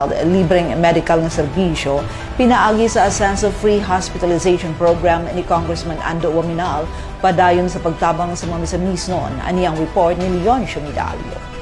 libreng medical ng serbisyo, pinaagi sa Ascenso Free Hospitalization Program ni Congressman Ando Waminal, padayon sa pagtabang sa mga misamis noon. Ani ang report ni Leon Shumidalio.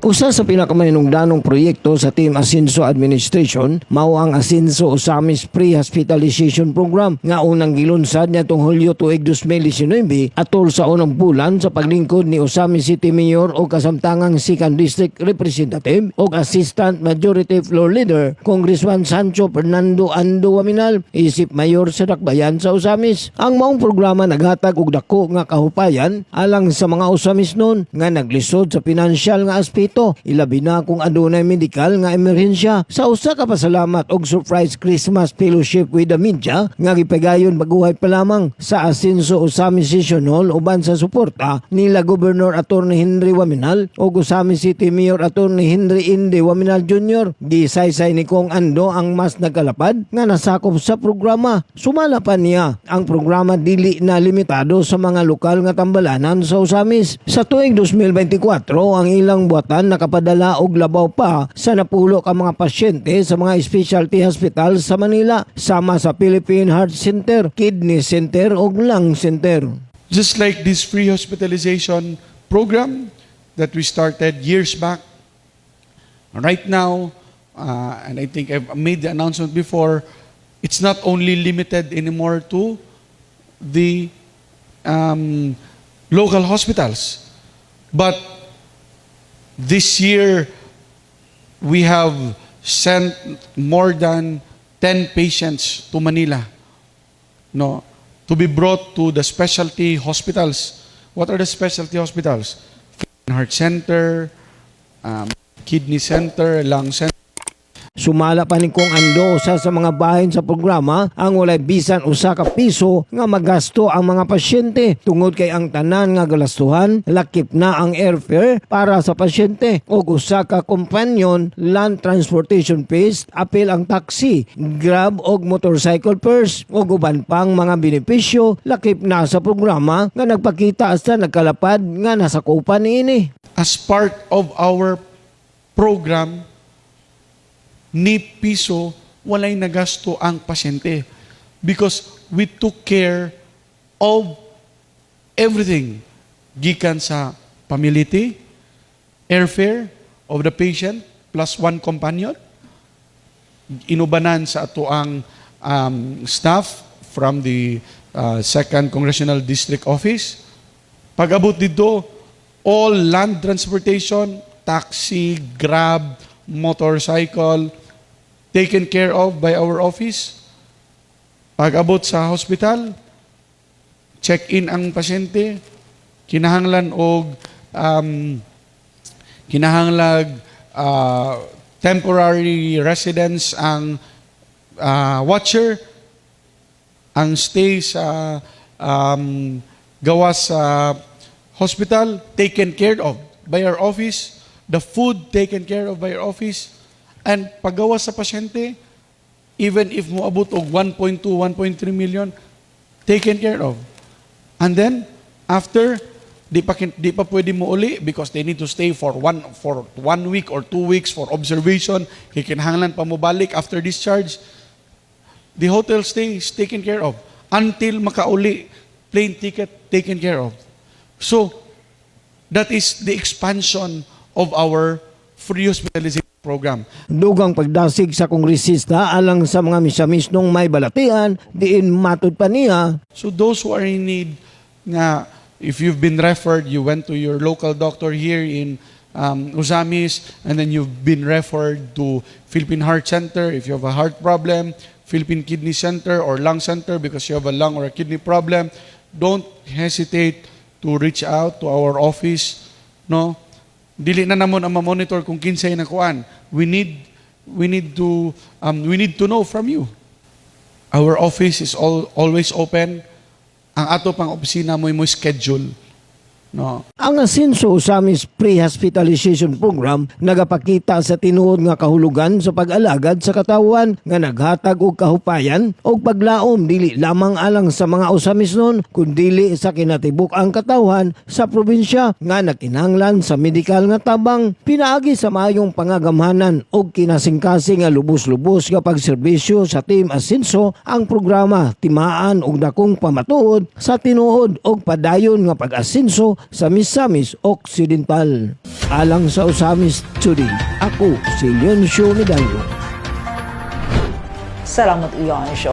Usa sa pinakamanundanong proyekto sa Team Ascenso Administration mao ang Ascenso Osamis Pre-Hospitalization Program nga unang gilunsad nitong Hulyo tuig 2019 atol sa unang bulan sa paglingkod ni Osamis City Mayor o kasamtangang 2nd District Representative o Assistant Majority Floor Leader Congressman Sancho Fernando Ando Waminal isip mayor sa dakbayan sa Osamis. Ang maong programa naghatag og dako nga kahupayan alang sa mga Osamis noon nga naglisod sa pinansyal nga aspeto. Ilabi na kung adunay medikal nga emerhensya. Sa usa ka pasalamat og surprise Christmas fellowship with the media nga gipagayon baguhay pa lamang sa Ascenso Osamis Session Hall uban sa suporta nila Governor Attorney Henry Waminal o Osamis City Mayor Attorney Henry Inde Waminal Jr. Gisaysay ni Kong Ando ang mas nagkalapad nga nasakop sa programa. Sumala pa niya ang programa dili na limitado sa mga lokal nga tambalanan sa Osamis. Sa tuig 2024 ang ilang buwatan nakapadala og labaw pa sa napulo ka mga pasyente sa mga specialty hospital sa Manila sama sa Philippine Heart Center, Kidney Center ug Lung Center. Just like this free hospitalization program that we started years back, right now, and I think I've made the announcement before, it's not only limited anymore to the local hospitals, but this year, we have sent more than 10 patients to Manila, no, to be brought to the specialty hospitals. What are the specialty hospitals? Heart Center, Kidney Center, Lung Center. Sumala pa ni Kong Ando sa mga bahin sa programa ang walay bisan usa ka piso nga magasto ang mga pasyente tungod kay ang tanan nga galastuhan lakip na ang airfare para sa pasyente o usa ka companion land transportation fees apil ang taxi, grab og motorcycle fares o uban pang mga benepisyo lakip na sa programa nga nagpakita sa nagkalapad nga nasakupan niini. As part of our program, ni piso walay nagasto ang pasyente because we took care of everything gikan sa pamility, airfare of the patient plus one companion, inubanan sa ato ang staff from the 2nd Congressional District Office. Pag-abot dito, all land transportation, taxi, grab, motorcycle, taken care of by our office. Pag-abot sa hospital, check-in ang pasyente, kinahanglan og kinahanglag temporary residence ang watcher, ang stay sa gawas sa hospital taken care of by our office, the food taken care of by our office, and paggawas sa pasyente, even if moabot og 1.2, 1.3 million, taken care of. And then, after, di pa pwede mo uli because they need to stay for one week or 2 weeks for observation, kikinahanglan pa mo balik after discharge. The hotel stay is taken care of until makauli, plane ticket taken care of. So, that is the expansion of our free hospitalization program. Dugang pagdasig sa kongresista alang sa mga misamisnong may balatian, diin matud pa niya. So those who are in need, nga, if you've been referred, you went to your local doctor here in Osamis, and then you've been referred to Philippine Heart Center if you have a heart problem, Philippine Kidney Center or Lung Center because you have a lung or a kidney problem, don't hesitate to reach out to our office, no? Dili na namon ang ma-monitor kung kinsay na kuan. We need to know from you. Our office is always open. Ang ato pang opisina mo schedule. No. Ang Asenso Usamis Pre-Hospitalization Program nagapakita sa tinuod nga kahulugan sa pag-alagad sa katawan nga naghatag og kahupayan o paglaom dili lamang alang sa mga Usamisnon kundi sa kinatibuk ang katawan sa probinsya nga nakinahanglan sa medikal nga tabang. Pinaagi sa maayong pangagamhanan og kinasingkasing nga lubos-lubos nga pagserbisyo sa Team Asenso ang programa timaan og dakong pamatuod sa tinuod og padayon nga pag-asenso sa Misamis Occidental. Alang sa Usamis Today, ako si Leoncio Medallo. Salamat, Leoncio.